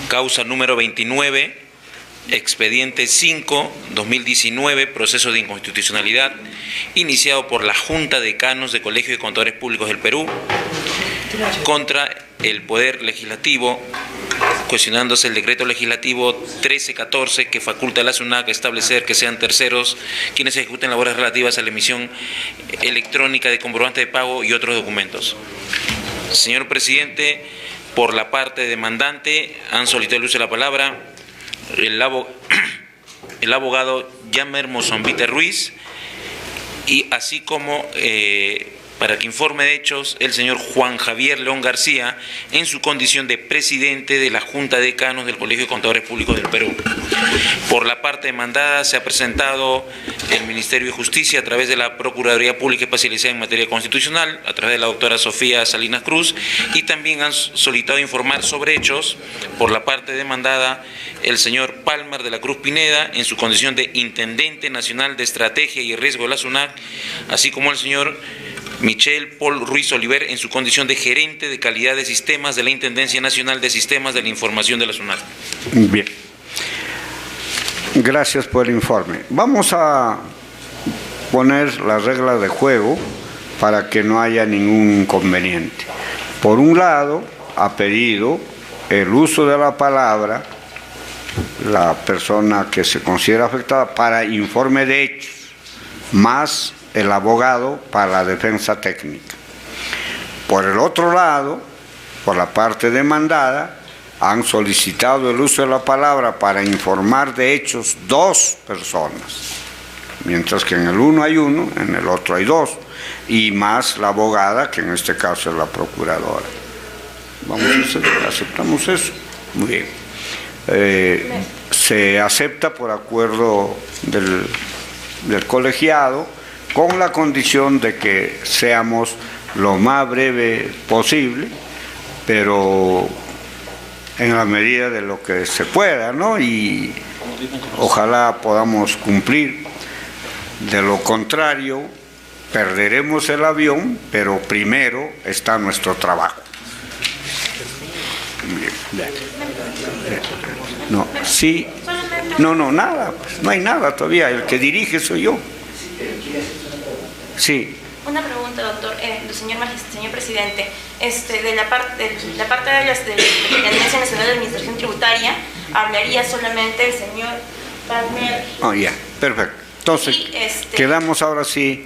Causa número 29, expediente 5/2019, proceso de inconstitucionalidad, iniciado por la Junta de Decanos de Colegios de Contadores Públicos del Perú contra el Poder Legislativo, cuestionándose el decreto legislativo 1314 que faculta a la SUNAT a establecer que sean terceros quienes ejecuten labores relativas a la emisión electrónica de comprobante de pago y otros documentos. Señor presidente, por la parte demandante han solicitado el uso de la palabra el abogado Yamer Mozombite Ruiz, y así como para que informe de hechos el señor Juan Javier León García en su condición de presidente de la Junta de Decanos del Colegio de Contadores Públicos del Perú. Por la parte demandada se ha presentado el Ministerio de Justicia a través de la Procuraduría Pública Especializada en Materia Constitucional, a través de la doctora Sofía Salinas Cruz, y también han solicitado informar sobre hechos por la parte demandada el señor Palmer de la Cruz Pineda en su condición de Intendente Nacional de Estrategia y Riesgo de la SUNAT, así como el señor Michel Paul Ruiz Oliver en su condición de gerente de calidad de sistemas de la Intendencia Nacional de Sistemas de la Información de la SUNAT. Bien. Gracias por el informe. Vamos a poner las reglas de juego para que no haya ningún inconveniente. Por un lado, ha pedido el uso de la palabra la persona que se considera afectada para informe de hechos, más el abogado para la defensa técnica. Por el otro lado, por la parte demandada, han solicitado el uso de la palabra para informar de hechos 2 personas, mientras que en el uno hay 1, en el otro hay 2, y más la abogada, que en este caso es la procuradora. ¿Aceptamos eso? Muy bien. Se acepta por acuerdo del colegiado, con la condición de que seamos lo más breve posible, pero en la medida de lo que se pueda, ¿no? Y ojalá podamos cumplir. De lo contrario, perderemos el avión, pero primero está nuestro trabajo. No, sí, no, nada, pues, no hay nada todavía, el que dirige soy yo. Sí. Una pregunta, doctor, señor presidente, de la parte de la Intendencia Nacional de Administración Tributaria, hablaría solamente el señor Palmer. Oh, ya, perfecto. Entonces, quedamos ahora sí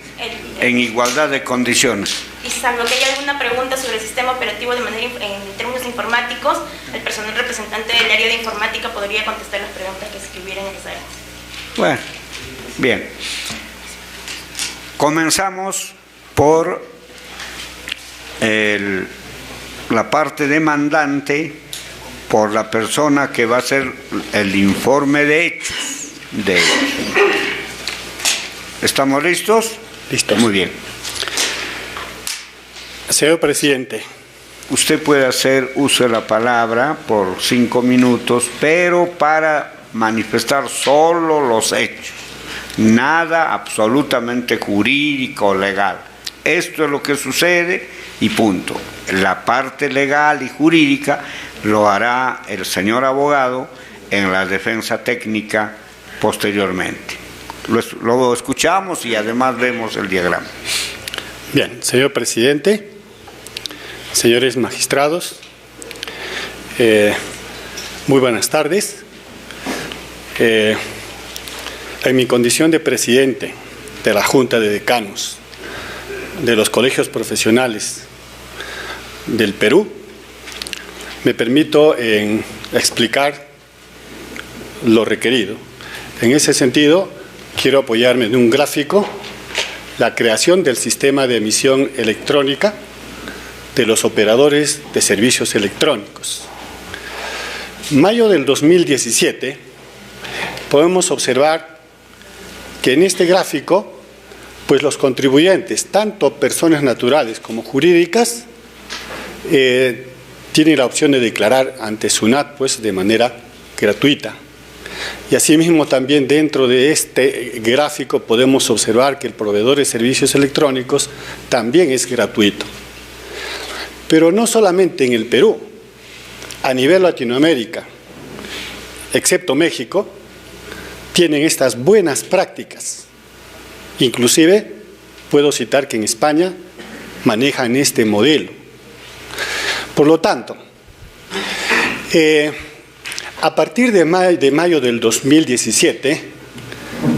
en igualdad de condiciones. Y salvo que haya alguna pregunta sobre el sistema operativo en términos informáticos, el personal representante del área de informática podría contestar las preguntas que hubieran necesarias. Bueno, bien. Comenzamos por la parte demandante, por la persona que va a hacer el informe de hechos. ¿Estamos listos? Listos. Muy bien. Señor presidente. Usted puede hacer uso de la palabra por 5 minutos, pero para manifestar solo los hechos. Nada absolutamente jurídico o legal. Esto es lo que sucede y punto. La parte legal y jurídica lo hará el señor abogado en la defensa técnica posteriormente. Lo escuchamos y además vemos el diagrama. Bien, señor presidente, señores magistrados, muy buenas tardes. En mi condición de presidente de la Junta de Decanos de los colegios profesionales del Perú, me permito explicar lo requerido. En ese sentido, quiero apoyarme en un gráfico, la creación del sistema de emisión electrónica de los operadores de servicios electrónicos. En mayo del 2017, podemos observar que en este gráfico, pues los contribuyentes, tanto personas naturales como jurídicas, tienen la opción de declarar ante SUNAT pues, de manera gratuita. Y asimismo también dentro de este gráfico podemos observar que el proveedor de servicios electrónicos también es gratuito. Pero no solamente en el Perú, a nivel Latinoamérica excepto México, tienen estas buenas prácticas. Inclusive, puedo citar que en España manejan este modelo. Por lo tanto, a partir de mayo del 2017,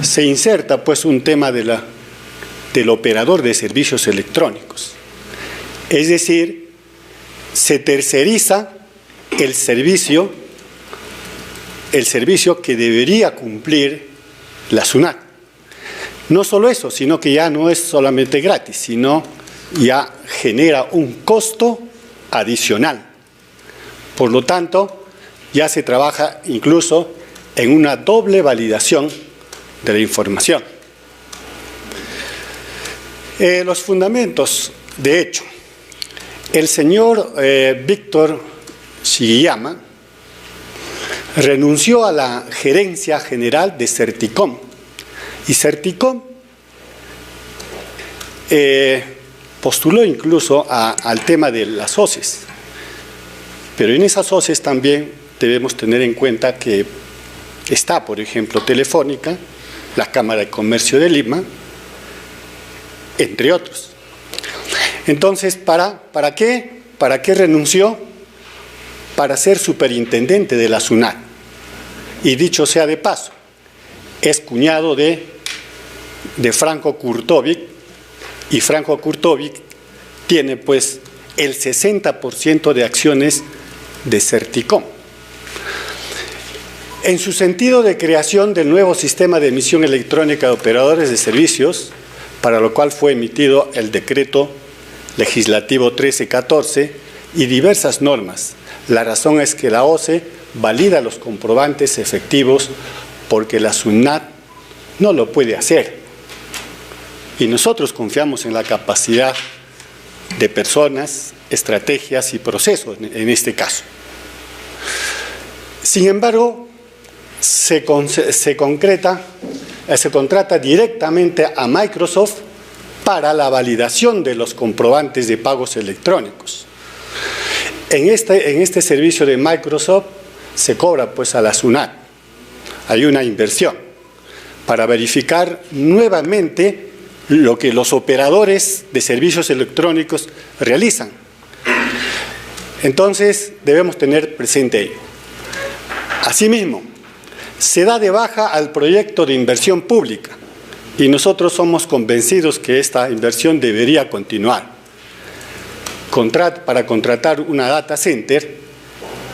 se inserta pues un tema del operador de servicios electrónicos. Es decir, se terceriza el servicio que debería cumplir la SUNAT. No solo eso, sino que ya no es solamente gratis, sino ya genera un costo adicional. Por lo tanto, ya se trabaja incluso en una doble validación de la información. Los fundamentos, de hecho, el señor Víctor Shigeyama renunció a la gerencia general de Certicom, y Certicom postuló incluso al tema de las OCEs, pero en esas OCEs también debemos tener en cuenta que está, por ejemplo, Telefónica, la Cámara de Comercio de Lima, entre otros. Entonces, ¿para qué renunció? Para ser superintendente de la SUNAT. Y dicho sea de paso, es cuñado de Franco Kurtovic, y Franco Kurtovic tiene pues el 60% de acciones de Certicom. En su sentido de creación del nuevo sistema de emisión electrónica de operadores de servicios, para lo cual fue emitido el decreto legislativo 1314 y diversas normas. La razón es que la OCE valida los comprobantes efectivos porque la SUNAT no lo puede hacer. Y nosotros confiamos en la capacidad de personas, estrategias y procesos en este caso. Sin embargo, se contrata directamente a Microsoft para la validación de los comprobantes de pagos electrónicos. En este servicio de Microsoft se cobra pues a la SUNAT. Hay una inversión para verificar nuevamente lo que los operadores de servicios electrónicos realizan. Entonces debemos tener presente ello. Asimismo, se da de baja al proyecto de inversión pública y nosotros somos convencidos que esta inversión debería continuar. Para contratar una data center,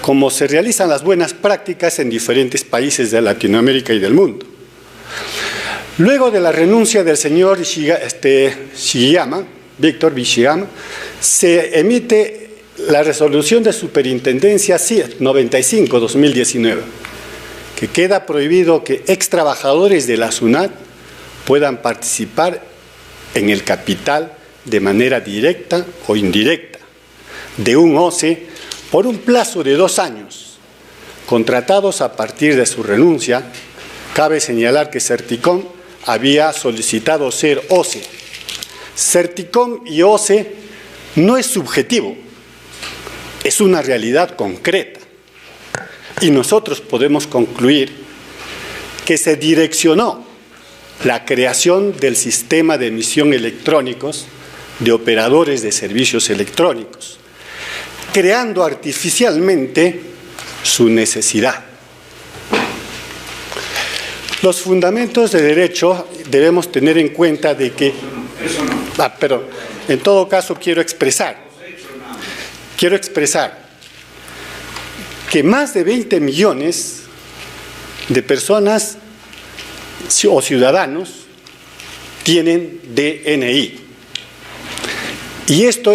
como se realizan las buenas prácticas en diferentes países de Latinoamérica y del mundo. Luego de la renuncia del señor Shigeyama, Víctor Shigeyama, se emite la resolución de superintendencia 95-2019, que queda prohibido que ex trabajadores de la SUNAT puedan participar en el capital de manera directa o indirecta de un OCE por un plazo de 2 años, contratados a partir de su renuncia. Cabe señalar que Certicom había solicitado ser OCE. Certicom y OCE no es subjetivo, es una realidad concreta. Y nosotros podemos concluir que se direccionó la creación del sistema de emisión electrónicos de operadores de servicios electrónicos, creando artificialmente su necesidad. Los fundamentos de derecho debemos tener en cuenta de que, pero en todo caso quiero expresar que más de 20 millones de personas o ciudadanos tienen DNI. Y esto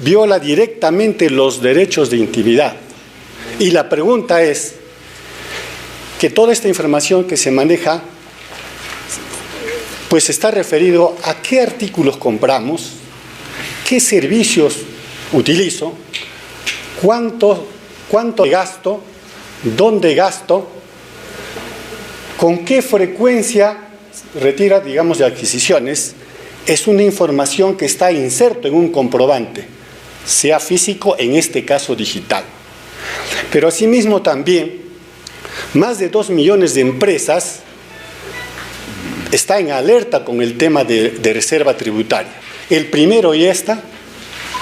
viola directamente los derechos de intimidad. Y la pregunta es que toda esta información que se maneja pues está referido a qué artículos compramos, qué servicios utilizo, cuánto gasto, dónde gasto, con qué frecuencia retira, digamos, de adquisiciones. Es una información que está inserto en un comprobante, sea físico, en este caso digital. Pero asimismo también Más de 2 millones de empresas están en alerta con el tema de reserva tributaria. El primero y esta,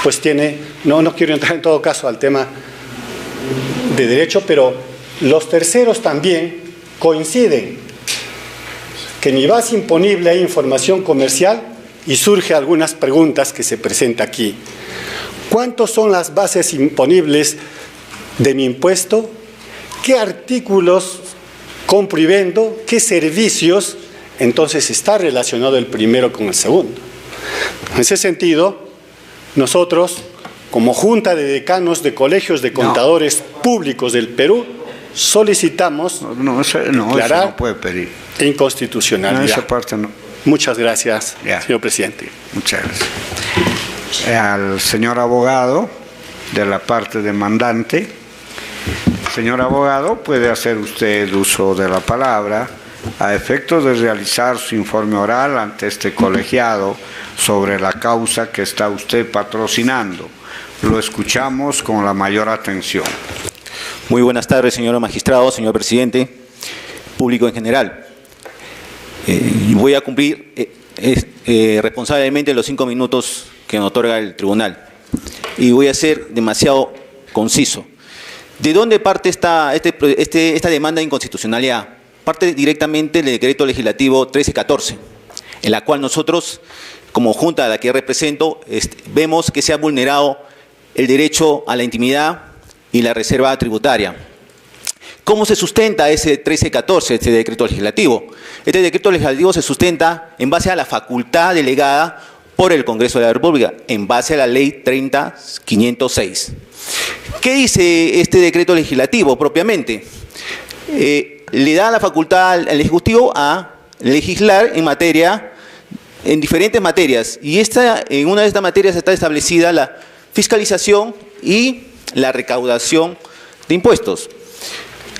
pues tiene, no quiero entrar en todo caso al tema de derecho, pero los terceros también coinciden que ni base imponible hay información comercial y surge algunas preguntas que se presentan aquí. ¿Cuántos son las bases imponibles de mi impuesto? ¿Qué artículos compro y vendo? ¿Qué servicios? Entonces está relacionado el primero con el segundo. En ese sentido, nosotros, como Junta de Decanos de Colegios de Contadores Públicos del Perú, solicitamos declarar eso no puede pedir. Inconstitucionalidad. No, esa parte no. Muchas gracias, Ya. señor presidente. Muchas gracias. Al señor abogado de la parte demandante. Señor abogado, puede hacer usted uso de la palabra a efectos de realizar su informe oral ante este colegiado sobre la causa que está usted patrocinando. Lo escuchamos con la mayor atención. Muy buenas tardes, señor magistrado, señor presidente, público en general. Voy a cumplir responsablemente los 5 minutos que me otorga el tribunal y voy a ser demasiado conciso. ¿De dónde parte esta demanda de inconstitucionalidad? Parte directamente del decreto legislativo 1314, en la cual nosotros, como Junta a la que represento, vemos que se ha vulnerado el derecho a la intimidad y la reserva tributaria. ¿Cómo se sustenta ese 1314, este decreto legislativo? Este decreto legislativo se sustenta en base a la facultad delegada por el Congreso de la República, en base a la Ley 30.506. ¿Qué dice este decreto legislativo propiamente? Le da la facultad al Ejecutivo a legislar en diferentes materias, y en una de estas materias está establecida la fiscalización y la recaudación de impuestos.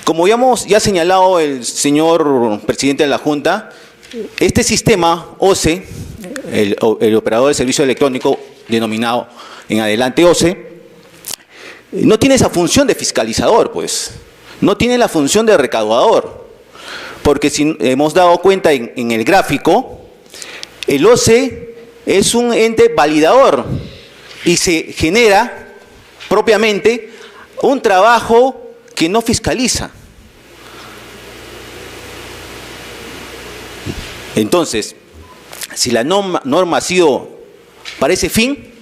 Como ya ha señalado el señor presidente de la Junta, este sistema OCE, el operador de servicio electrónico denominado en adelante OCE, no tiene esa función de fiscalizador, pues. No tiene la función de recaudador, porque si hemos dado cuenta en el gráfico, el OCE es un ente validador y se genera propiamente un trabajo que no fiscaliza. Entonces, si la norma ha sido para ese fin,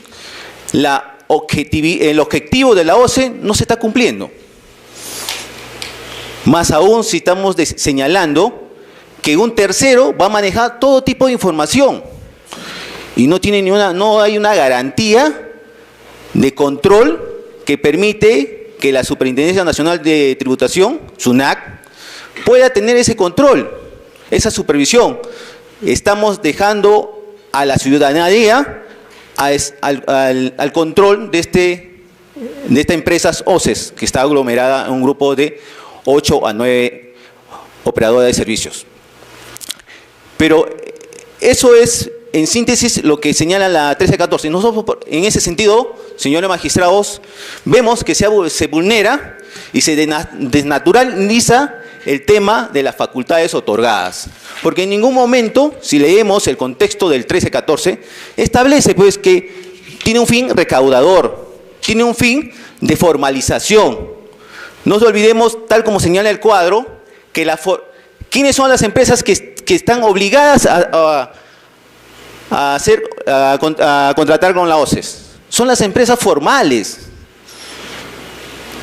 el objetivo de la OCE no se está cumpliendo. Más aún si estamos señalando que un tercero va a manejar todo tipo de información y no hay una garantía de control que permite que la Superintendencia Nacional de Tributación, SUNAT, pueda tener ese control, esa supervisión. Estamos dejando a la ciudadanía al control de esta empresa OCES, que está aglomerada en un grupo de 8 a 9 operadores de servicios. Pero eso es, en síntesis, lo que señala la 1314. Nosotros, en ese sentido, señores magistrados, vemos que se vulnera y se desnaturaliza el tema de las facultades otorgadas. Porque en ningún momento, si leemos el contexto del 1314, establece pues que tiene un fin recaudador, tiene un fin de formalización. No nos olvidemos, tal como señala el cuadro, que ¿quiénes son las empresas que están obligadas a contratar con la OCES? Son las empresas formales,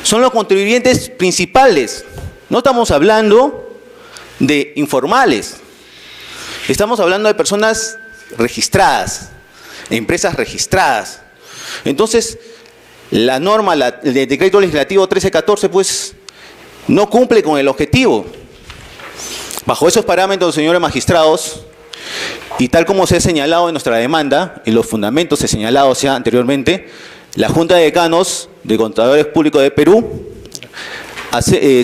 son los contribuyentes principales. No estamos hablando de informales, estamos hablando de personas registradas, empresas registradas. Entonces, la norma del decreto legislativo 1314 pues no cumple con el objetivo. Bajo esos parámetros, señores magistrados, y tal como se ha señalado en nuestra demanda, y los fundamentos se señalados ya anteriormente, la Junta de Decanos de Contadores Públicos de Perú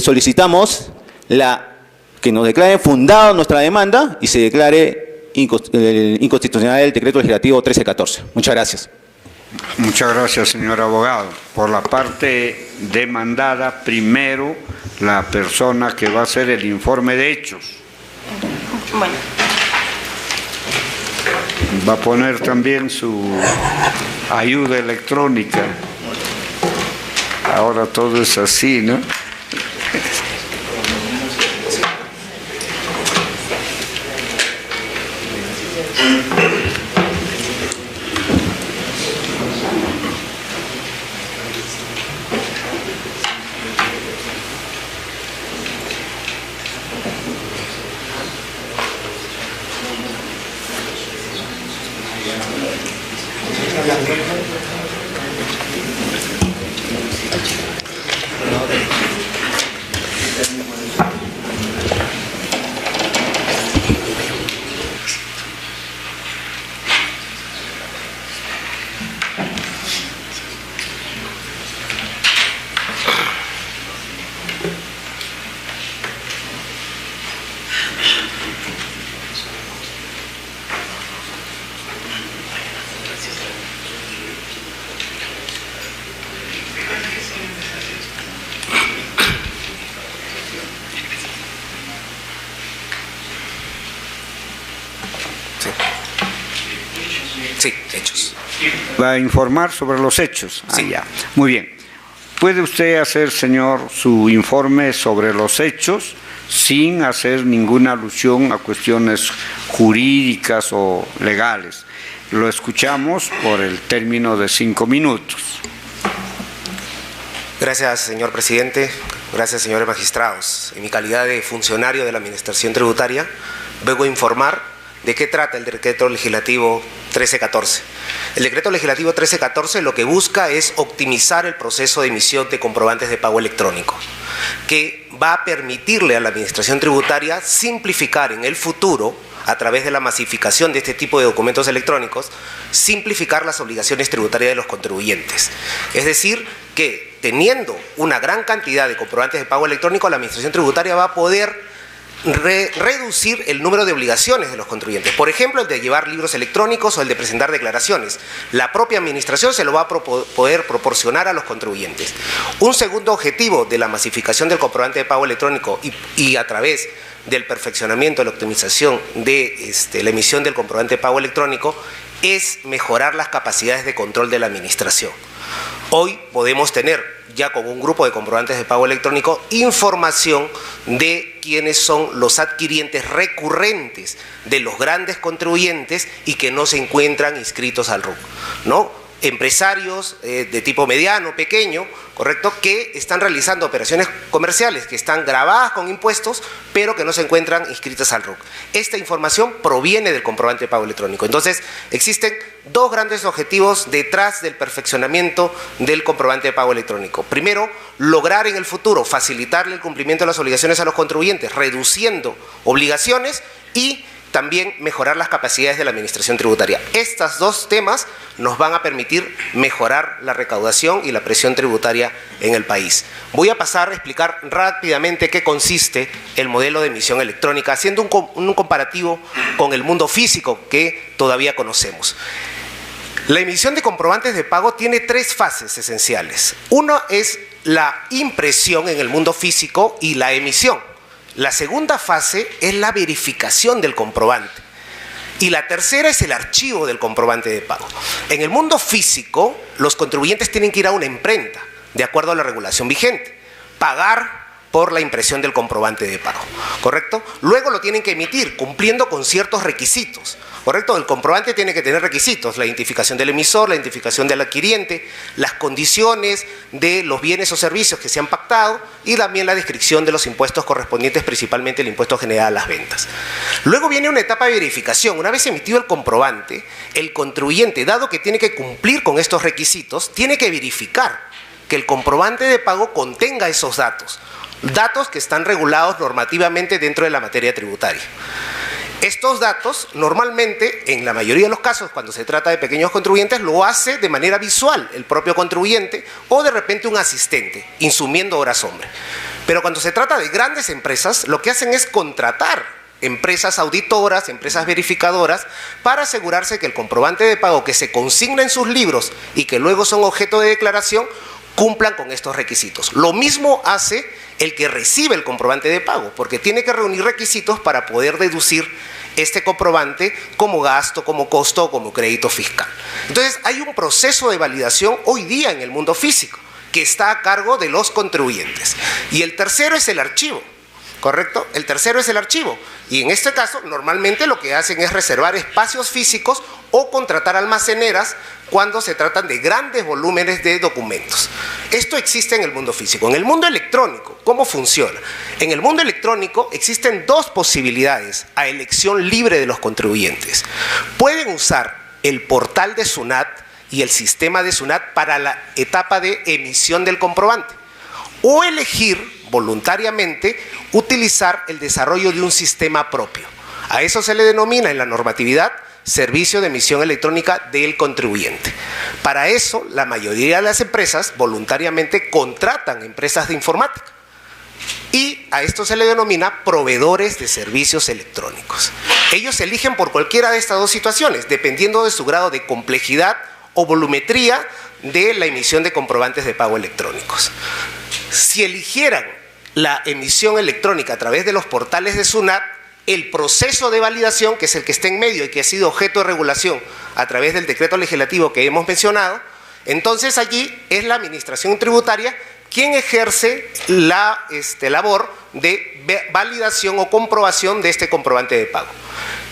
solicitamos que nos declaren fundada nuestra demanda y se declare inconstitucional el decreto legislativo 1314. Muchas gracias. Muchas gracias, señor abogado. Por la parte demandada, primero la persona que va a hacer el informe de hechos. Bueno. Va a poner también su ayuda electrónica. Ahora todo es así, ¿no? Sí, hechos. Va a informar sobre los hechos. Sí. Ya. Muy bien. ¿Puede usted hacer, señor, su informe sobre los hechos sin hacer ninguna alusión a cuestiones jurídicas o legales? Lo escuchamos por el término de 5 minutos. Gracias, señor presidente. Gracias, señores magistrados. En mi calidad de funcionario de la Administración Tributaria, vengo a informar de qué trata el decreto legislativo 1314. El decreto legislativo 1314 lo que busca es optimizar el proceso de emisión de comprobantes de pago electrónico, que va a permitirle a la Administración Tributaria simplificar en el futuro, a través de la masificación de este tipo de documentos electrónicos, simplificar las obligaciones tributarias de los contribuyentes. Es decir, que teniendo una gran cantidad de comprobantes de pago electrónico, la Administración Tributaria va a poder reducir el número de obligaciones de los contribuyentes. Por ejemplo, el de llevar libros electrónicos o el de presentar declaraciones. La propia administración se lo va a poder proporcionar a los contribuyentes. Un segundo objetivo de la masificación del comprobante de pago electrónico y a través del perfeccionamiento, la optimización de la emisión del comprobante de pago electrónico es mejorar las capacidades de control de la administración. Hoy podemos tener, ya con un grupo de comprobantes de pago electrónico, información de quiénes son los adquirientes recurrentes de los grandes contribuyentes y que no se encuentran inscritos al RUC, ¿no? Empresarios de tipo mediano, pequeño, ¿correcto?, que están realizando operaciones comerciales que están gravadas con impuestos, pero que no se encuentran inscritas al RUC. Esta información proviene del comprobante de pago electrónico. Entonces, existen dos grandes objetivos detrás del perfeccionamiento del comprobante de pago electrónico. Primero, lograr en el futuro facilitarle el cumplimiento de las obligaciones a los contribuyentes, reduciendo obligaciones, y también mejorar las capacidades de la Administración Tributaria. Estos dos temas nos van a permitir mejorar la recaudación y la presión tributaria en el país. Voy a pasar a explicar rápidamente qué consiste el modelo de emisión electrónica, haciendo un comparativo con el mundo físico que todavía conocemos. La emisión de comprobantes de pago tiene 3 fases esenciales. Una es la impresión en el mundo físico y la emisión. La segunda fase es la verificación del comprobante. Y la tercera es el archivo del comprobante de pago. En el mundo físico, los contribuyentes tienen que ir a una imprenta, de acuerdo a la regulación vigente, pagar por la impresión del comprobante de pago, ¿correcto? Luego lo tienen que emitir cumpliendo con ciertos requisitos, ¿correcto? El comprobante tiene que tener requisitos: la identificación del emisor, la identificación del adquiriente, las condiciones de los bienes o servicios que se han pactado y también la descripción de los impuestos correspondientes, principalmente el impuesto general a las ventas. Luego viene una etapa de verificación. Una vez emitido el comprobante, el contribuyente, dado que tiene que cumplir con estos requisitos, tiene que verificar que el comprobante de pago contenga esos datos que están regulados normativamente dentro de la materia tributaria. Estos datos, normalmente, en la mayoría de los casos, cuando se trata de pequeños contribuyentes, lo hace de manera visual el propio contribuyente o de repente un asistente, insumiendo horas hombre. Pero cuando se trata de grandes empresas, lo que hacen es contratar empresas auditoras, empresas verificadoras, para asegurarse que el comprobante de pago que se consigna en sus libros y que luego son objeto de declaración, cumplan con estos requisitos. Lo mismo hace el que recibe el comprobante de pago, porque tiene que reunir requisitos para poder deducir este comprobante como gasto, como costo o como crédito fiscal. Entonces, hay un proceso de validación hoy día en el mundo físico que está a cargo de los contribuyentes. Y el tercero es el archivo, ¿correcto? El tercero es el archivo. Y en este caso, normalmente lo que hacen es reservar espacios físicos o contratar almaceneras cuando se tratan de grandes volúmenes de documentos. Esto existe en el mundo físico. En el mundo electrónico, ¿cómo funciona? En el mundo electrónico existen dos posibilidades a elección libre de los contribuyentes. Pueden usar el portal de SUNAT y el sistema de SUNAT para la etapa de emisión del comprobante, o elegir voluntariamente utilizar el desarrollo de un sistema propio. A eso se le denomina en la normatividad servicio de emisión electrónica del contribuyente. Para eso, la mayoría de las empresas voluntariamente contratan empresas de informática y a esto se le denomina proveedores de servicios electrónicos. Ellos eligen por cualquiera de estas dos situaciones, dependiendo de su grado de complejidad o volumetría de la emisión de comprobantes de pago electrónicos. Si eligieran la emisión electrónica a través de los portales de SUNAT, el proceso de validación, que es el que está en medio y que ha sido objeto de regulación a través del decreto legislativo que hemos mencionado, entonces allí es la administración tributaria quien ejerce la labor de validación o comprobación de este comprobante de pago,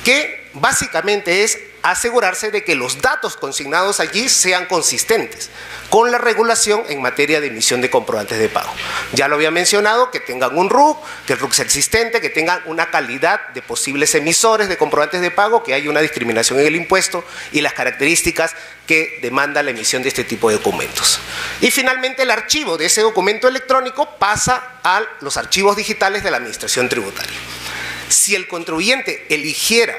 que básicamente es asegurarse de que los datos consignados allí sean consistentes con la regulación en materia de emisión de comprobantes de pago. Ya lo había mencionado, que tengan un RUC, que el RUC sea existente, que tengan una calidad de posibles emisores de comprobantes de pago, que haya una discriminación en el impuesto y las características que demanda la emisión de este tipo de documentos. Y finalmente el archivo de ese documento electrónico pasa a los archivos digitales de la administración tributaria. Si el contribuyente eligiera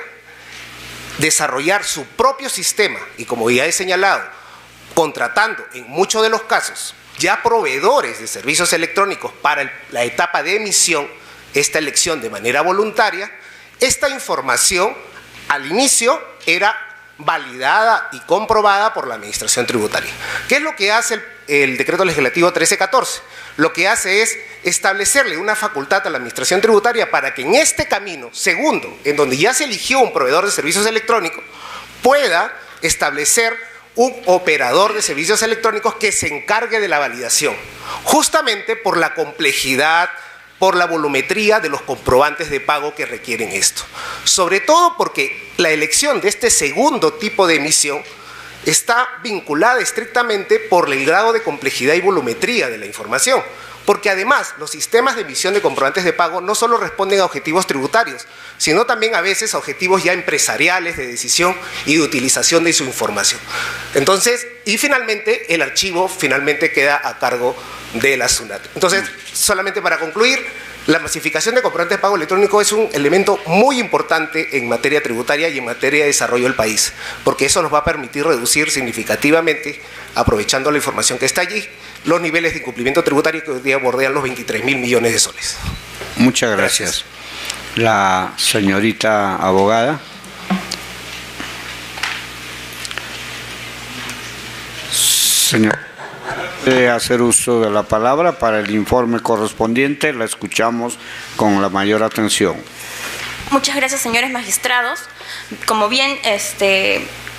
desarrollar su propio sistema, y como ya he señalado, contratando en muchos de los casos ya proveedores de servicios electrónicos para la etapa de emisión, esta elección de manera voluntaria, esta información al inicio era validada y comprobada por la administración tributaria. ¿Qué es lo que hace el decreto legislativo 1314? Lo que hace es establecerle una facultad a la administración tributaria para que en este camino segundo, en donde ya se eligió un proveedor de servicios electrónicos, pueda establecer un operador de servicios electrónicos que se encargue de la validación, justamente por la complejidad, por la volumetría de los comprobantes de pago que requieren esto. Sobre todo porque la elección de este segundo tipo de emisión está vinculada estrictamente por el grado de complejidad y volumetría de la información, porque además los sistemas de emisión de comprobantes de pago no solo responden a objetivos tributarios, sino también a veces a objetivos ya empresariales de decisión y de utilización de su información. Entonces, y finalmente el archivo finalmente queda a cargo de la SUNAT. Entonces, solamente para concluir, la masificación de comprobantes de pago electrónico es un elemento muy importante en materia tributaria y en materia de desarrollo del país, porque eso nos va a permitir reducir significativamente, aprovechando la información que está allí, los niveles de incumplimiento tributario que hoy día bordean los 23.000 millones de soles. Muchas gracias. La señorita abogada. Señor, puede hacer uso de la palabra para el informe correspondiente. La escuchamos con la mayor atención. Muchas gracias, señores magistrados. Como bien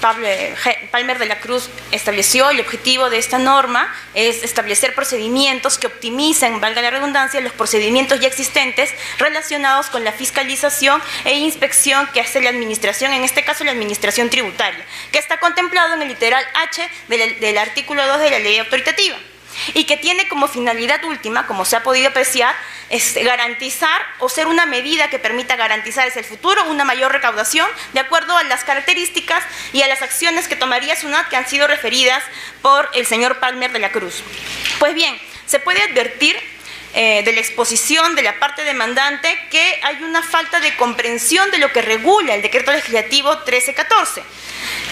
Palmer de la Cruz estableció, el objetivo de esta norma es establecer procedimientos que optimicen, valga la redundancia, los procedimientos ya existentes relacionados con la fiscalización e inspección que hace la administración, en este caso la administración tributaria, que está contemplado en el literal H del artículo 2 de la ley autoritativa, y que tiene como finalidad última, como se ha podido apreciar, garantizar o ser una medida que permita garantizar hacia el futuro una mayor recaudación de acuerdo a las características y a las acciones que tomaría SUNAT, que han sido referidas por el señor Palmer de la Cruz. Pues bien, se puede advertir de la exposición de la parte demandante que hay una falta de comprensión de lo que regula el decreto legislativo 1314.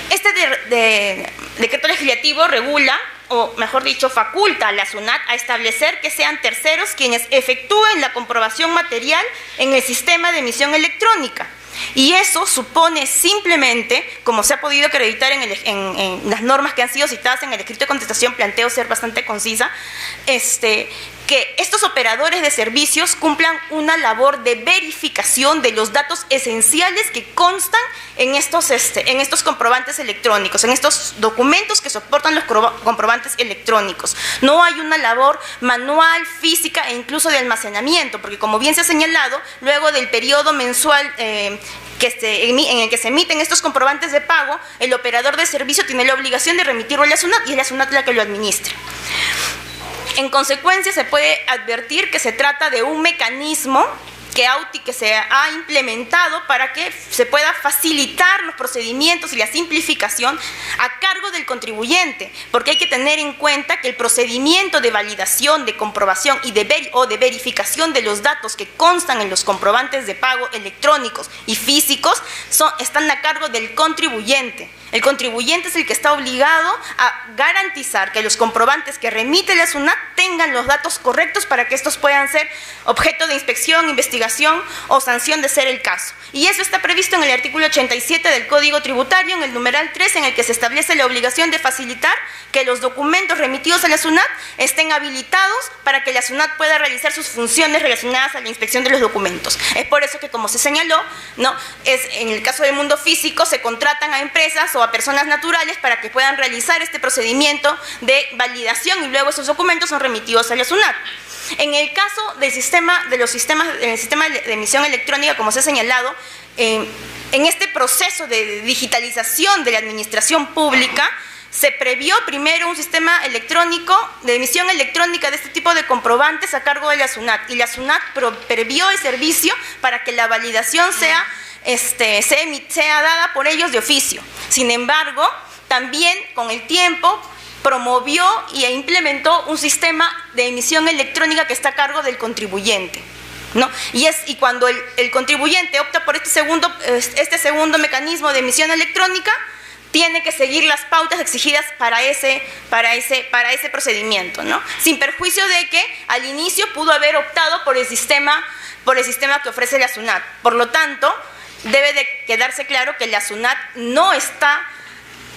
Este decreto legislativo regula, o mejor dicho, faculta a la SUNAT a establecer que sean terceros quienes efectúen la comprobación material en el sistema de emisión electrónica. Y eso supone simplemente, como se ha podido acreditar en las normas que han sido citadas en el escrito de contestación, planteo ser bastante concisa, que estos operadores de servicios cumplan una labor de verificación de los datos esenciales que constan en estos comprobantes electrónicos, en estos documentos que soportan los comprobantes electrónicos. No hay una labor manual, física e incluso de almacenamiento, porque como bien se ha señalado, luego del periodo mensual en el que se emiten estos comprobantes de pago, el operador de servicio tiene la obligación de remitirlo a la SUNAT y es la SUNAT la que lo administra. En consecuencia, se puede advertir que se trata de un mecanismo que se ha implementado para que se pueda facilitar los procedimientos y la simplificación a cargo del contribuyente, porque hay que tener en cuenta que el procedimiento de validación, de comprobación y de verificación de los datos que constan en los comprobantes de pago electrónicos y físicos están a cargo del contribuyente. El contribuyente es el que está obligado a garantizar que los comprobantes que remite la SUNAT tengan los datos correctos para que estos puedan ser objeto de inspección, investigación o sanción de ser el caso. Y eso está previsto en el artículo 87 del Código Tributario, en el numeral 3, en el que se establece la obligación de facilitar que los documentos remitidos a la SUNAT estén habilitados para que la SUNAT pueda realizar sus funciones relacionadas a la inspección de los documentos. Es por eso que, como se señaló, en el caso del mundo físico se contratan a empresas o a personas naturales para que puedan realizar este procedimiento de validación y luego esos documentos son remitidos a la SUNAT. En el caso del sistema de emisión electrónica, como se ha señalado, en este proceso de digitalización de la administración pública, se previó primero un sistema electrónico de emisión electrónica de este tipo de comprobantes a cargo de la SUNAT, y la SUNAT previó el servicio para que la validación sea dada por ellos de oficio. Sin embargo, también con el tiempo promovió e implementó un sistema de emisión electrónica que está a cargo del contribuyente, ¿no? Y cuando el contribuyente opta por este segundo mecanismo de emisión electrónica, tiene que seguir las pautas exigidas para ese procedimiento, ¿no? Sin perjuicio de que al inicio pudo haber optado por el sistema que ofrece la SUNAT. Por lo tanto, debe de quedarse claro que la SUNAT no está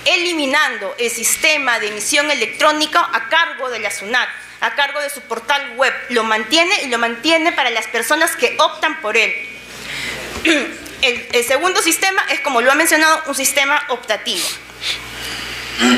eliminando el sistema de emisión electrónica a cargo de la SUNAT, a cargo de su portal web. Lo mantiene, y lo mantiene para las personas que optan por él. El segundo sistema es, como lo ha mencionado, un sistema optativo.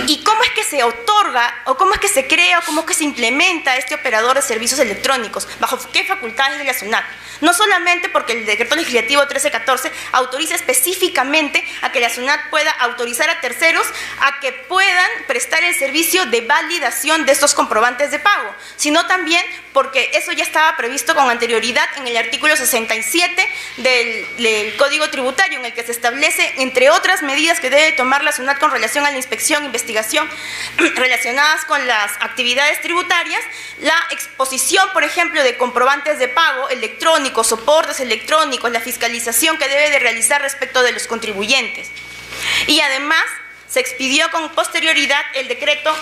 ¿Y cómo es que se otorga, o cómo es que se crea, o cómo es que se implementa este operador de servicios electrónicos? ¿Bajo qué facultades de la SUNAT? No solamente porque el decreto legislativo 1314 autoriza específicamente a que la SUNAT pueda autorizar a terceros a que puedan prestar el servicio de validación de estos comprobantes de pago, sino también porque eso ya estaba previsto con anterioridad en el artículo 67 del Código Tributario, en el que se establece, entre otras medidas que debe tomar la SUNAT con relación a la inspección, investigación relacionadas con las actividades tributarias, la exposición, por ejemplo, de comprobantes de pago electrónicos, soportes electrónicos, la fiscalización que debe de realizar respecto de los contribuyentes. Y además se expidió con posterioridad el decreto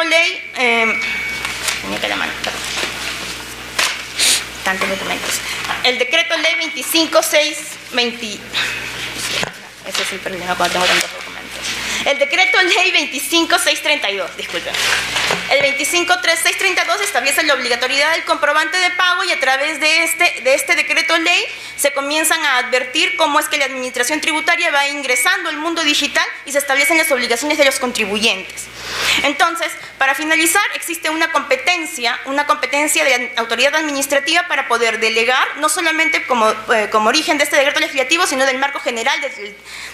ley tantos documentos. El decreto ley 25.620. Ese es el problema cuando tengo tantos documentos. El decreto ley 25.632, disculpen. El 25.632 establece la obligatoriedad del comprobante de pago, y a través de este decreto ley se comienzan a advertir cómo es que la administración tributaria va ingresando al mundo digital y se establecen las obligaciones de los contribuyentes. Entonces, para finalizar, existe una competencia de la autoridad administrativa para poder delegar, no solamente como origen de este decreto legislativo, sino del marco general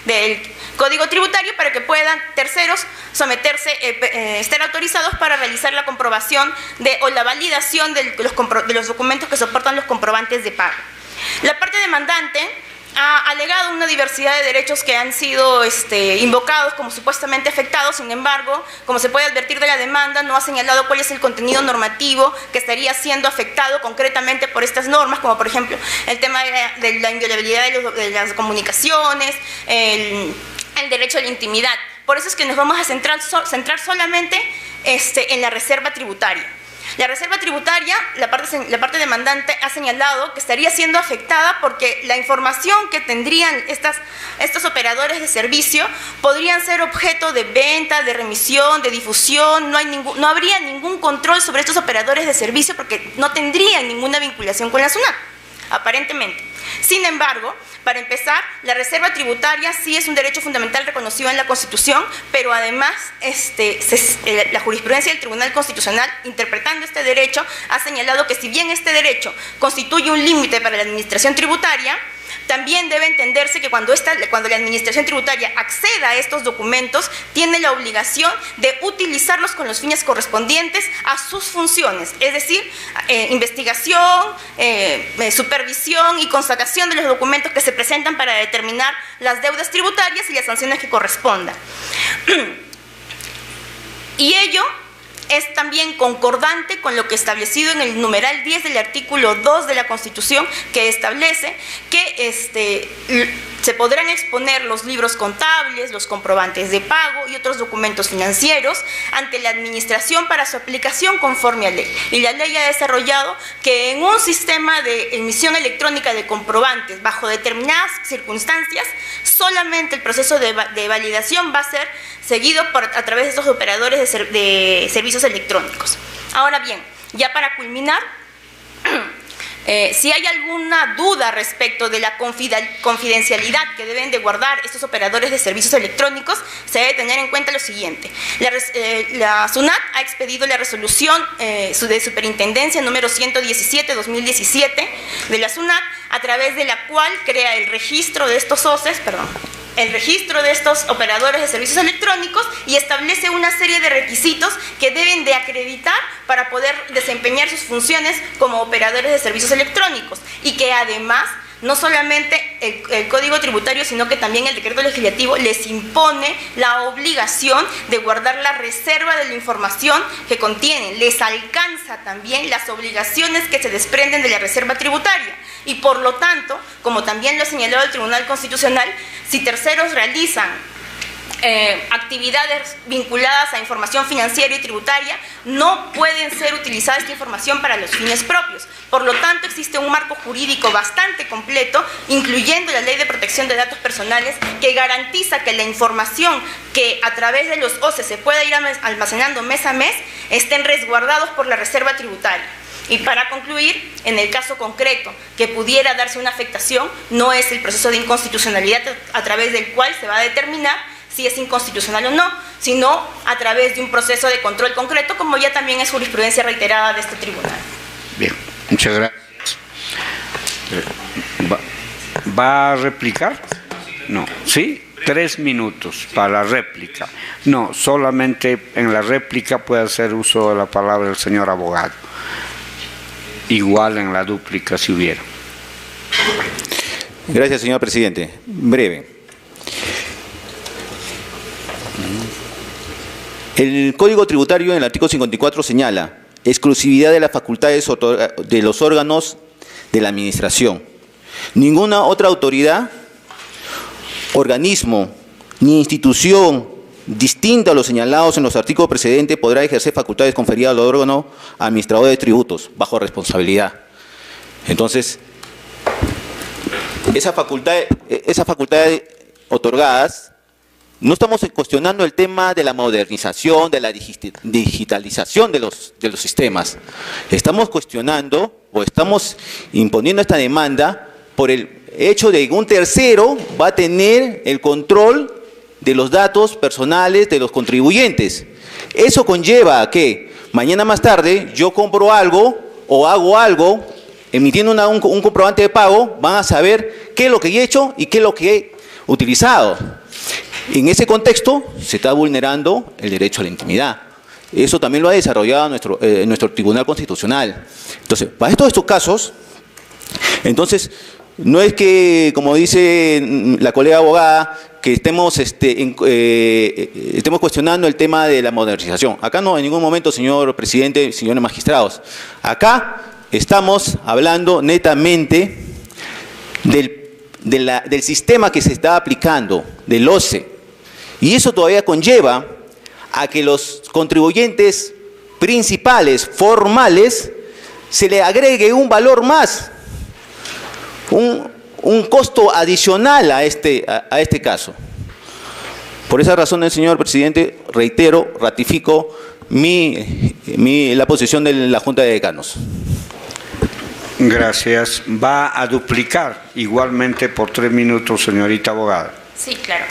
del Código Tributario, para que puedan terceros estar autorizados para realizar la comprobación o la validación de los documentos que soportan los comprobantes de pago. La parte demandante ha alegado una diversidad de derechos que han sido invocados como supuestamente afectados. Sin embargo, como se puede advertir de la demanda, no ha señalado cuál es el contenido normativo que estaría siendo afectado concretamente por estas normas, como por ejemplo el tema de la inviolabilidad de las comunicaciones, el derecho a la intimidad. Por eso es que nos vamos a centrar solamente en la reserva tributaria. La reserva tributaria, la parte demandante ha señalado que estaría siendo afectada porque la información que tendrían estos operadores de servicio podrían ser objeto de venta, de remisión, de difusión. No habría ningún control sobre estos operadores de servicio porque no tendrían ninguna vinculación con la SUNAT, aparentemente. Sin embargo, para empezar, la reserva tributaria sí es un derecho fundamental reconocido en la Constitución, pero además la jurisprudencia del Tribunal Constitucional, interpretando este derecho, ha señalado que si bien este derecho constituye un límite para la administración tributaria, también debe entenderse que cuando la administración tributaria acceda a estos documentos, tiene la obligación de utilizarlos con los fines correspondientes a sus funciones, es decir, investigación, supervisión y constatación de los documentos que se presentan para determinar las deudas tributarias y las sanciones que correspondan. Y ello es también concordante con lo que establecido en el numeral 10 del artículo 2 de la Constitución, que establece que se podrán exponer los libros contables, los comprobantes de pago y otros documentos financieros ante la administración para su aplicación conforme a ley. Y la ley ha desarrollado que en un sistema de emisión electrónica de comprobantes bajo determinadas circunstancias, solamente el proceso de validación va a ser seguido a través de estos operadores de servicios electrónicos. Ahora bien, ya para culminar, si hay alguna duda respecto de la confidencialidad que deben de guardar estos operadores de servicios electrónicos, se debe tener en cuenta lo siguiente. La SUNAT ha expedido la resolución de superintendencia número 117/2017 de la SUNAT, a través de la cual crea el registro de estos el registro de estos operadores de servicios electrónicos y establece una serie de requisitos que deben de acreditar para poder desempeñar sus funciones como operadores de servicios electrónicos, y que además no solamente el Código Tributario, sino que también el decreto legislativo les impone la obligación de guardar la reserva de la información que contienen. Les alcanza también las obligaciones que se desprenden de la reserva tributaria. Y por lo tanto, como también lo ha señalado el Tribunal Constitucional, si terceros realizan actividades vinculadas a información financiera y tributaria, no pueden ser utilizada esta información para los fines propios. Por lo tanto, existe un marco jurídico bastante completo, incluyendo la Ley de Protección de Datos Personales, que garantiza que la información que a través de los OCE se pueda ir almacenando mes a mes, estén resguardados por la reserva tributaria. Y para concluir, en el caso concreto que pudiera darse una afectación, no es el proceso de inconstitucionalidad a través del cual se va a determinar si es inconstitucional o no, sino a través de un proceso de control concreto, como ya también es jurisprudencia reiterada de este tribunal. Bien, muchas gracias. ¿Va a replicar? No, ¿sí? 3 minutos para la réplica. No, solamente en la réplica puede hacer uso de la palabra el señor abogado. Igual en la dúplica si hubiera. Gracias, señor presidente. Breve. El Código Tributario en el artículo 54 señala exclusividad de las facultades de los órganos de la administración. Ninguna otra autoridad, organismo ni institución distinta a los señalados en los artículos precedentes podrá ejercer facultades conferidas al órgano administrador de tributos bajo responsabilidad. Entonces, esas facultades otorgadas, no estamos cuestionando el tema de la modernización, de la digitalización de los sistemas. Estamos cuestionando o estamos imponiendo esta demanda por el hecho de que un tercero va a tener el control de los datos personales de los contribuyentes. Eso conlleva a que mañana más tarde yo compro algo o hago algo, emitiendo un comprobante de pago, van a saber qué es lo que he hecho y qué es lo que he utilizado. En ese contexto se está vulnerando el derecho a la intimidad. Eso también lo ha desarrollado nuestro Tribunal Constitucional. Entonces, para todos estos casos, entonces, no es que, como dice la colega abogada, que estemos cuestionando el tema de la modernización. Acá no, en ningún momento, señor presidente, señores magistrados. Acá estamos hablando netamente del sistema que se está aplicando, del OCE. Y eso todavía conlleva a que los contribuyentes principales formales, se le agregue un valor más, un costo adicional a este caso. Por esa razón, señor presidente, reitero, ratifico la posición de la Junta de Decanos. Gracias. Va a duplicar igualmente por 3 minutos, señorita abogada. Sí, claro.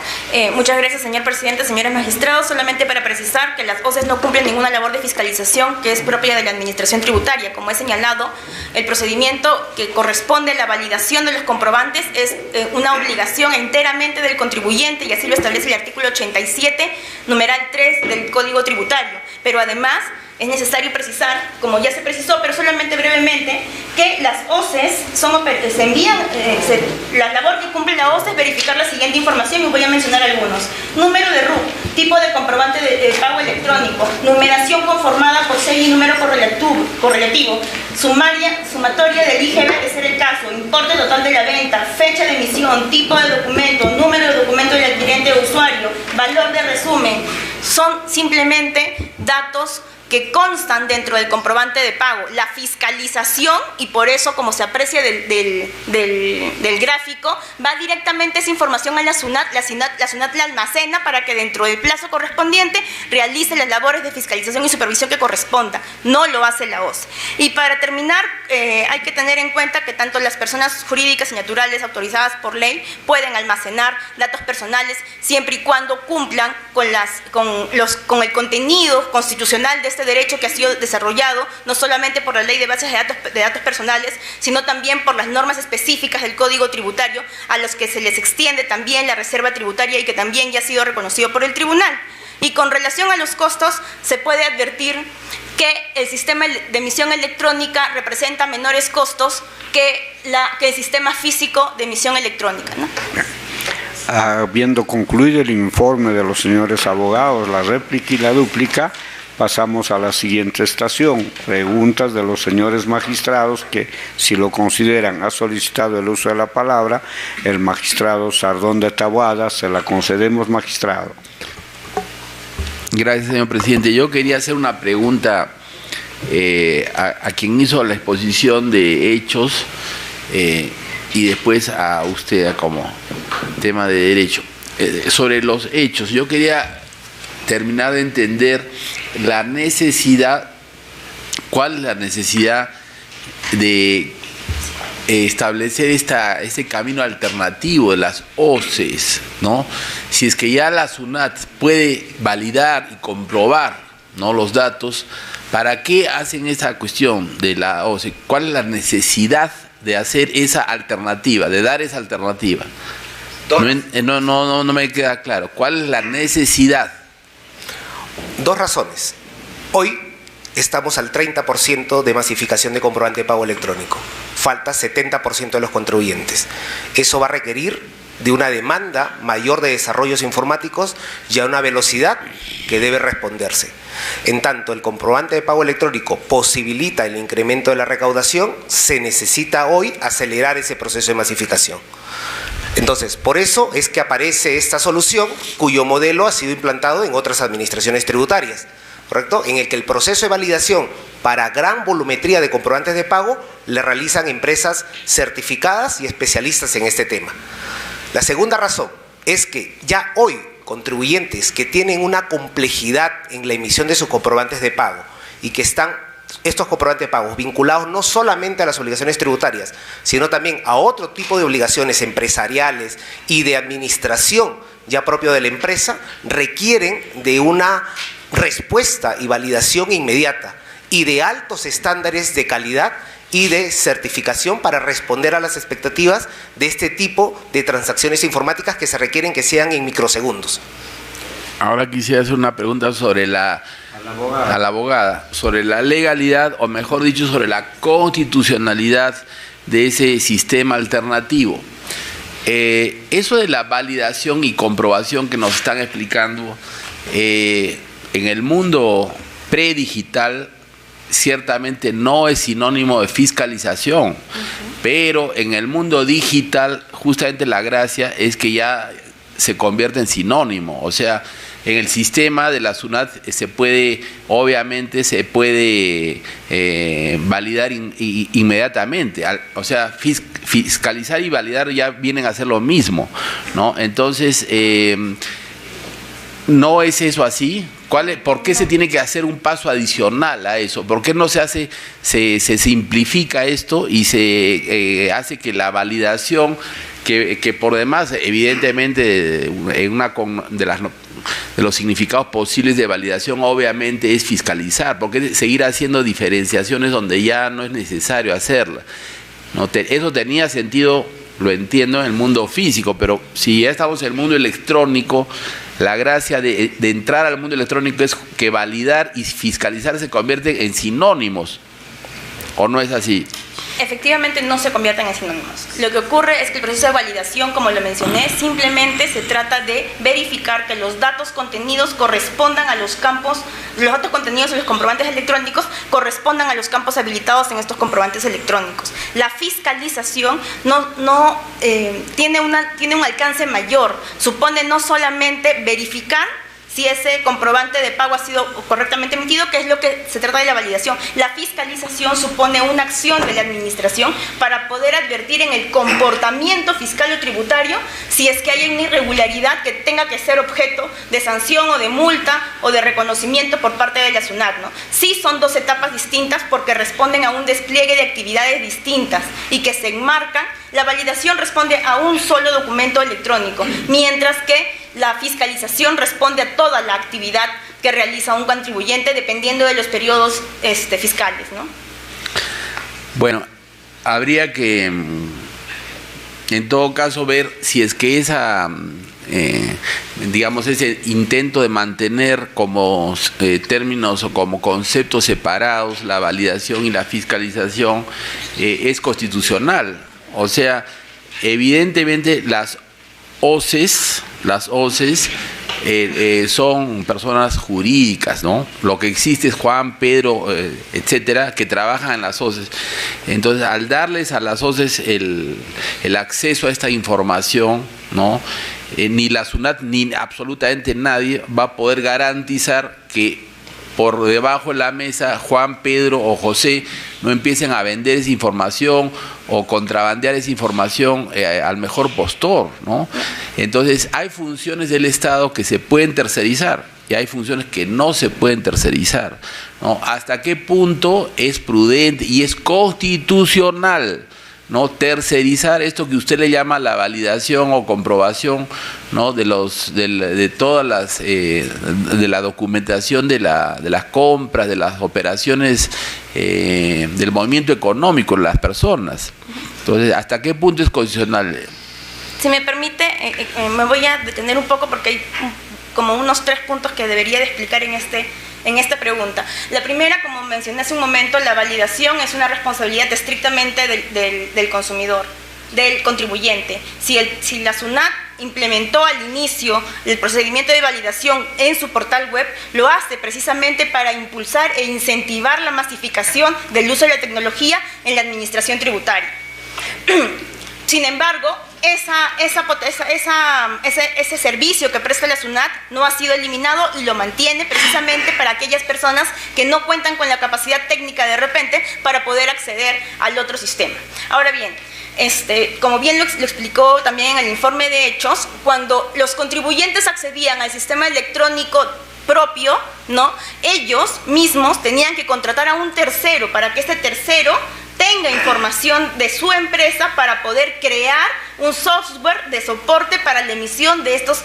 Muchas gracias, señor presidente, señores magistrados. Solamente para precisar que las OCEs no cumplen ninguna labor de fiscalización que es propia de la administración tributaria. Como he señalado, el procedimiento que corresponde a la validación de los comprobantes es una obligación enteramente del contribuyente, y así lo establece el artículo 87, numeral 3 del Código Tributario. Pero además es necesario precisar, como ya se precisó, pero solamente brevemente, que las OCEs se envían, la labor que cumple la OCE es verificar la siguiente información, y voy a mencionar algunos. Número de RUT, tipo de comprobante de pago electrónico, numeración conformada por serie y número correlativo, sumatoria del IGB de ser el caso, importe total de la venta, fecha de emisión, tipo de documento, número de documento del adquirente o usuario, valor de resumen. Son simplemente datos que constan dentro del comprobante de pago. La fiscalización, y por eso, como se aprecia del gráfico, va directamente esa información a la SUNAT. La SUNAT la almacena para que dentro del plazo correspondiente realice las labores de fiscalización y supervisión que corresponda. No lo hace la OCE. Y para terminar, hay que tener en cuenta que tanto las personas jurídicas y naturales autorizadas por ley pueden almacenar datos personales siempre y cuando cumplan con el contenido constitucional de este derecho, que ha sido desarrollado no solamente por la Ley de Bases de Datos Personales, sino también por las normas específicas del Código Tributario, a los que se les extiende también la reserva tributaria y que también ya ha sido reconocido por el tribunal. Y con relación a los costos, se puede advertir que el sistema de emisión electrónica representa menores costos que el sistema físico de emisión electrónica, ¿no? Habiendo concluido el informe de los señores abogados, la réplica y la dúplica, pasamos a la siguiente estación. Preguntas de los señores magistrados que, si lo consideran, ha solicitado el uso de la palabra el magistrado Sardón de Taboada. Se la concedemos, magistrado. Gracias, señor presidente. Yo quería hacer una pregunta a quien hizo la exposición de hechos y después a usted como tema de derecho. Sobre los hechos, yo quería terminar de entender la necesidad, cuál es la necesidad de establecer este camino alternativo de las OCEs, ¿no? Si es que ya la SUNAT puede validar y comprobar, ¿no?, los datos, ¿para qué hacen esa cuestión de la OCE? ¿Cuál es la necesidad de hacer esa alternativa, de dar esa alternativa? No me queda claro. ¿Cuál es la necesidad? Dos razones. Hoy estamos al 30% de masificación de comprobante de pago electrónico. Falta 70% de los contribuyentes. Eso va a requerir de una demanda mayor de desarrollos informáticos y a una velocidad que debe responderse. En tanto, el comprobante de pago electrónico posibilita el incremento de la recaudación, se necesita hoy acelerar ese proceso de masificación. Entonces, por eso es que aparece esta solución, cuyo modelo ha sido implantado en otras administraciones tributarias, ¿correcto? En el que el proceso de validación para gran volumetría de comprobantes de pago le realizan empresas certificadas y especialistas en este tema. La segunda razón es que ya hoy contribuyentes que tienen una complejidad en la emisión de sus comprobantes de pago y que están estos comprobantes de pagos vinculados no solamente a las obligaciones tributarias, sino también a otro tipo de obligaciones empresariales y de administración ya propio de la empresa, requieren de una respuesta y validación inmediata y de altos estándares de calidad y de certificación para responder a las expectativas de este tipo de transacciones informáticas que se requieren que sean en microsegundos. Ahora quisiera hacer una pregunta sobre a la abogada, sobre la legalidad, o mejor dicho, sobre la constitucionalidad de ese sistema alternativo. Eso de la validación y comprobación que nos están explicando, en el mundo predigital ciertamente no es sinónimo de fiscalización, pero en el mundo digital justamente la gracia es que ya se convierte en sinónimo. O sea, en el sistema de la SUNAT obviamente se puede validar inmediatamente. O sea, fiscalizar y validar ya vienen a ser lo mismo, ¿no? Entonces, ¿no es eso así? ¿Por qué se tiene que hacer un paso adicional a eso? ¿Por qué no se simplifica esto y se hace que la validación, que por demás, evidentemente, de los significados posibles de validación, obviamente, es fiscalizar? ¿Por qué seguir haciendo diferenciaciones donde ya no es necesario hacerla? ¿No? Eso tenía sentido, lo entiendo, en el mundo físico, pero si ya estamos en el mundo electrónico, la gracia de entrar al mundo electrónico es que validar y fiscalizar se convierten en sinónimos, ¿o no es así? Efectivamente no se convierten en sinónimos. Lo que ocurre es que el proceso de validación, como lo mencioné, simplemente se trata de verificar que los datos contenidos correspondan a los campos, los datos contenidos en los comprobantes electrónicos correspondan a los campos habilitados en estos comprobantes electrónicos. La fiscalización tiene un alcance mayor, supone no solamente verificar si ese comprobante de pago ha sido correctamente emitido, que es lo que se trata de la validación. La fiscalización supone una acción de la administración para poder advertir en el comportamiento fiscal o tributario si es que hay una irregularidad que tenga que ser objeto de sanción o de multa o de reconocimiento por parte de la SUNAT, ¿no? Sí son dos etapas distintas porque responden a un despliegue de actividades distintas y que se enmarcan. La validación responde a un solo documento electrónico, mientras que la fiscalización responde a toda la actividad que realiza un contribuyente dependiendo de los periodos fiscales, ¿no? Bueno, habría que, en todo caso, ver si es que digamos, ese intento de mantener como términos o como conceptos separados la validación y la fiscalización es constitucional. O sea, evidentemente las OCEs son personas jurídicas, ¿no? Lo que existe es Juan, Pedro, etcétera, que trabajan en las OCEs. Entonces, al darles a las OCEs el acceso a esta información, ¿no? Ni la SUNAT ni absolutamente nadie va a poder garantizar que por debajo de la mesa Juan, Pedro o José no empiecen a vender esa información o contrabandear esa información al mejor postor, ¿no? Entonces, hay funciones del Estado que se pueden tercerizar y hay funciones que no se pueden tercerizar, ¿no? ¿Hasta qué punto es prudente y es constitucional, ¿no? Tercerizar esto que usted le llama la validación o comprobación, ¿no? de todas las de la documentación de las compras, de las operaciones, del movimiento económico de las personas? Entonces, ¿hasta qué punto es constitucional? Si me permite, me voy a detener un poco porque hay como unos 3 puntos que debería de explicar en esta pregunta. La primera, como mencioné hace un momento, la validación es una responsabilidad estrictamente del consumidor, del contribuyente. Si la SUNAT implementó al inicio el procedimiento de validación en su portal web, lo hace precisamente para impulsar e incentivar la masificación del uso de la tecnología en la administración tributaria. Sin embargo, ese servicio que presta la SUNAT no ha sido eliminado y lo mantiene precisamente para aquellas personas que no cuentan con la capacidad técnica de repente para poder acceder al otro sistema. Ahora bien, como bien lo explicó también en el informe de hechos, cuando los contribuyentes accedían al sistema electrónico propio, ¿no? Ellos mismos tenían que contratar a un tercero para que este tercero tenga información de su empresa para poder crear un software de soporte para la emisión de estos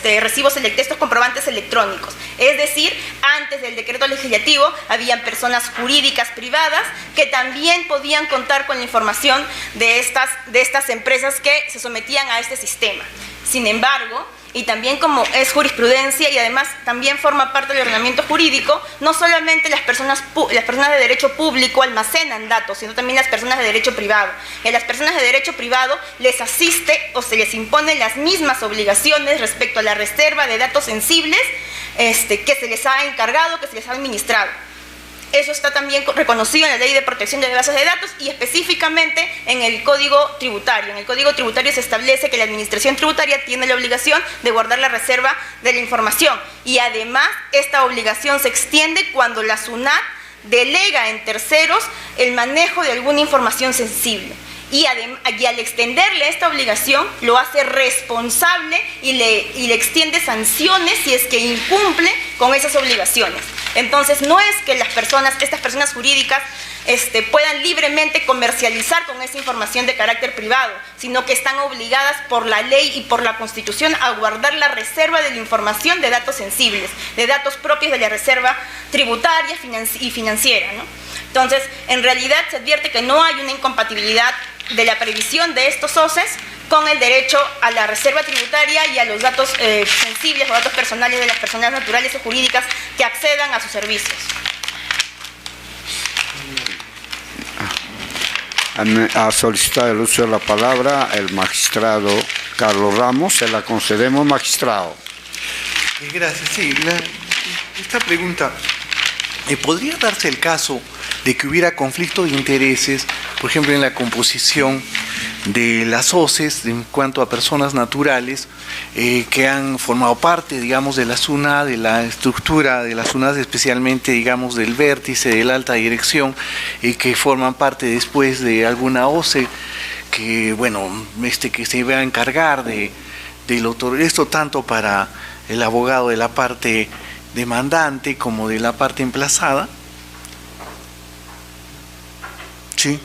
recibos, estos comprobantes electrónicos. Es decir, antes del decreto legislativo habían personas jurídicas privadas que también podían contar con la información de estas empresas que se sometían a este sistema. Sin embargo, y también como es jurisprudencia y además también forma parte del ordenamiento jurídico, no solamente las personas de derecho público almacenan datos, sino también las personas de derecho privado. Y a las personas de derecho privado les asiste o se les imponen las mismas obligaciones respecto a la reserva de datos sensibles que se les ha encargado, que se les ha administrado. Eso está también reconocido en la Ley de Protección de Bases de Datos y específicamente en el Código Tributario. En el Código Tributario se establece que la Administración Tributaria tiene la obligación de guardar la reserva de la información, y además esta obligación se extiende cuando la SUNAT delega en terceros el manejo de alguna información sensible. Y al extenderle esta obligación, lo hace responsable y le extiende sanciones si es que incumple con esas obligaciones. Entonces, no es que estas personas jurídicas puedan libremente comercializar con esa información de carácter privado, sino que están obligadas por la ley y por la Constitución a guardar la reserva de la información de datos sensibles, de datos propios de la reserva tributaria y financiera, ¿no? Entonces, en realidad se advierte que no hay una incompatibilidad de la previsión de estos OCEs con el derecho a la reserva tributaria y a los datos sensibles o datos personales de las personas naturales o jurídicas que accedan a sus servicios. Ha solicitado el uso de la palabra el magistrado Carlos Ramos. Se la concedemos, magistrado. Gracias. Sí, esta pregunta, ¿podría darse el caso de que hubiera conflicto de intereses, por ejemplo, en la composición de las OCEs en cuanto a personas naturales que han formado parte, digamos, de la SUNAT, de la estructura de la SUNAT, especialmente, digamos, del vértice, de la alta dirección, y que forman parte después de alguna OCE que, bueno, que se va a encargar del autor, esto tanto para el abogado de la parte demandante como de la parte emplazada? Sí.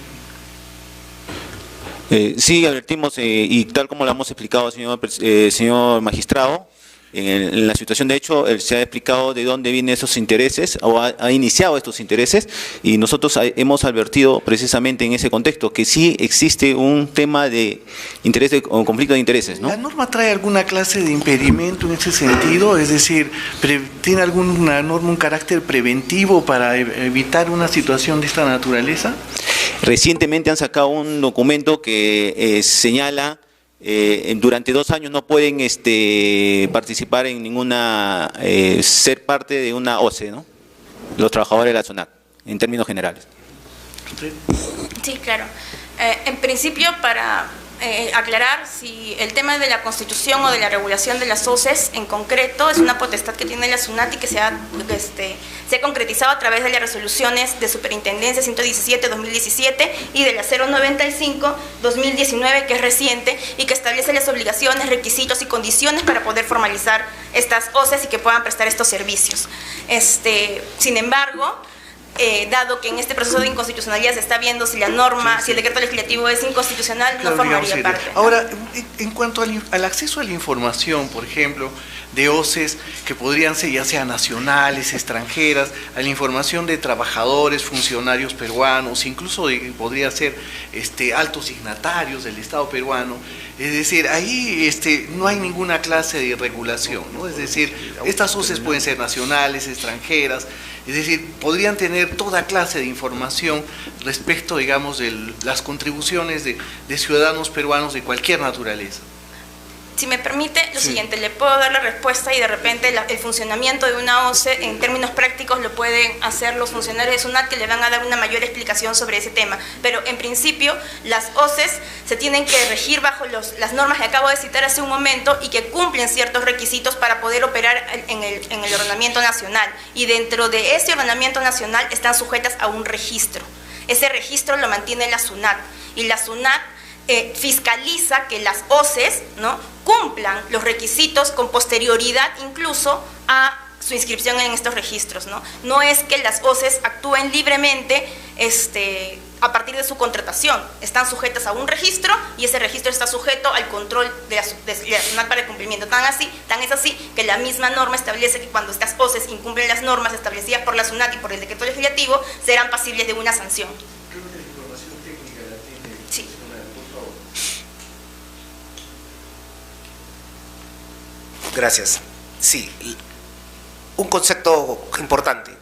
Sí, advertimos, y tal como lo hemos explicado, señor magistrado, en la situación de hecho se ha explicado de dónde vienen esos intereses, o ha iniciado estos intereses, y nosotros hemos advertido precisamente en ese contexto que sí existe un tema de interés o conflicto de intereses, ¿no? ¿La norma trae alguna clase de impedimento en ese sentido? Es decir, ¿tiene alguna norma un carácter preventivo para evitar una situación de esta naturaleza? Recientemente han sacado un documento que señala durante 2 años no pueden participar en ninguna, ser parte de una OCE, ¿no? Los trabajadores de la SUNAT, en términos generales. Sí, claro. En principio, para aclarar, si el tema de la constitución o de la regulación de las OCEs en concreto es una potestad que tiene la SUNAT y que se ha concretizado a través de las resoluciones de Superintendencia 117-2017 y de la 095-2019, que es reciente y que establece las obligaciones, requisitos y condiciones para poder formalizar estas OCEs y que puedan prestar estos servicios. Sin embargo, dado que en este proceso de inconstitucionalidad se está viendo si la norma, si el decreto legislativo es inconstitucional, claro, no formaría parte. Ahora, en cuanto al acceso a la información, por ejemplo, de OCEs que podrían ser ya sea nacionales, extranjeras, a la información de trabajadores, funcionarios peruanos, incluso podría ser altos signatarios del Estado peruano, es decir, ahí no hay ninguna clase de regulación, ¿no? Es decir, estas OCEs pueden ser nacionales, extranjeras, es decir, podrían tener toda clase de información respecto, digamos, de las contribuciones de ciudadanos peruanos de cualquier naturaleza. Si me permite, lo siguiente, le puedo dar la respuesta y de repente el funcionamiento de una OCE en términos prácticos lo pueden hacer los funcionarios de SUNAT, que le van a dar una mayor explicación sobre ese tema. Pero en principio las OCEs se tienen que regir bajo las normas que acabo de citar hace un momento y que cumplen ciertos requisitos para poder operar en el ordenamiento nacional. Y dentro de ese ordenamiento nacional están sujetas a un registro. Ese registro lo mantiene la SUNAT y la SUNAT fiscaliza que las OCEs, ¿no?, cumplan los requisitos con posterioridad incluso a su inscripción en estos registros, ¿no? No es que las OCEs actúen libremente a partir de su contratación, están sujetas a un registro y ese registro está sujeto al control de la SUNAT para el cumplimiento. Tan es así que la misma norma establece que cuando estas OCEs incumplen las normas establecidas por la SUNAT y por el decreto legislativo, serán pasibles de una sanción. Sí. Gracias. Sí, un concepto importante.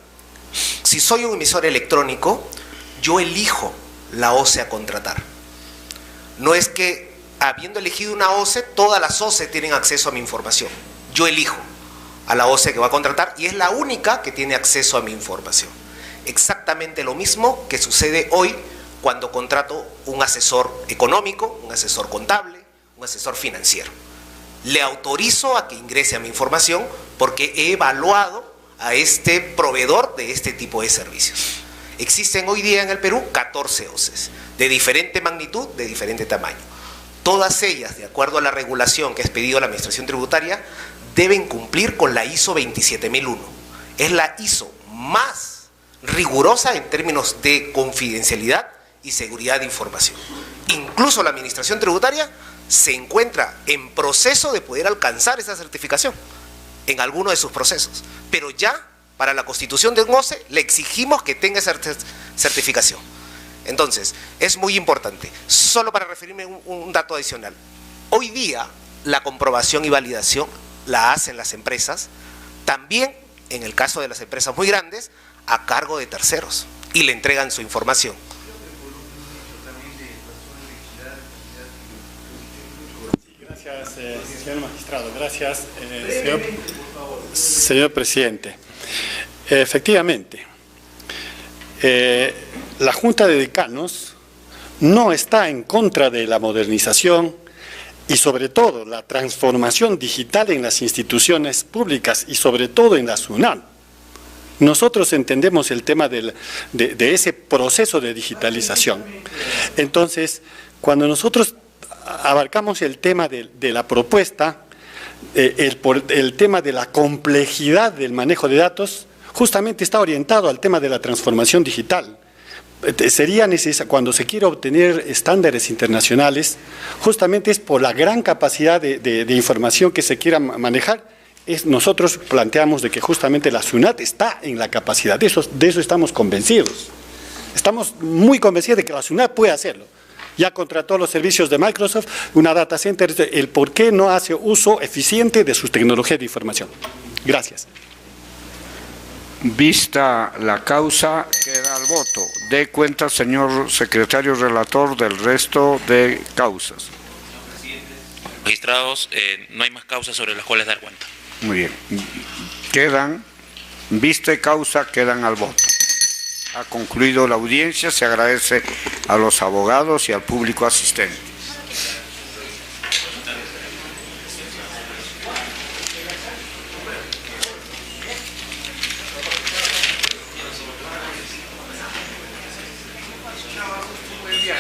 Si soy un emisor electrónico, yo elijo la OCE a contratar. No es que, habiendo elegido una OCE, todas las OCE tienen acceso a mi información. Yo elijo a la OCE que va a contratar y es la única que tiene acceso a mi información. Exactamente lo mismo que sucede hoy cuando contrato un asesor económico, un asesor contable, un asesor financiero. Le autorizo a que ingrese a mi información porque he evaluado a este proveedor de este tipo de servicios. Existen hoy día en el Perú 14 OCEs, de diferente magnitud, de diferente tamaño. Todas ellas, de acuerdo a la regulación que ha expedido la Administración Tributaria, deben cumplir con la ISO 27001. Es la ISO más rigurosa en términos de confidencialidad y seguridad de información. Incluso la Administración Tributaria se encuentra en proceso de poder alcanzar esa certificación en alguno de sus procesos, pero ya para la constitución de un OCE le exigimos que tenga esa certificación. Entonces, es muy importante. Solo para referirme a un dato adicional. Hoy día, la comprobación y validación la hacen las empresas, también en el caso de las empresas muy grandes, a cargo de terceros, y le entregan su información. Gracias, señor magistrado. Gracias, señor presidente. Efectivamente, la Junta de Decanos no está en contra de la modernización y sobre todo la transformación digital en las instituciones públicas y sobre todo en la SUNAT. Nosotros entendemos el tema de ese proceso de digitalización. Entonces, cuando nosotros abarcamos el tema de la propuesta, el tema de la complejidad del manejo de datos, justamente está orientado al tema de la transformación digital. Sería necesario, cuando se quiere obtener estándares internacionales, justamente es por la gran capacidad de información que se quiera manejar. Nosotros planteamos de que justamente la SUNAT está en la capacidad, de eso estamos convencidos. Estamos muy convencidos de que la SUNAT puede hacerlo. Ya contrató los servicios de Microsoft, una data center, el por qué no hace uso eficiente de sus tecnologías de información. Gracias. Vista la causa, queda al voto. Dé cuenta, señor secretario relator, del resto de causas. Magistrados, no hay más causas sobre las cuales dar cuenta. Muy bien. Quedan, vista y causa, quedan al voto. Ha concluido la audiencia, se agradece a los abogados y al público asistente. Muy bien.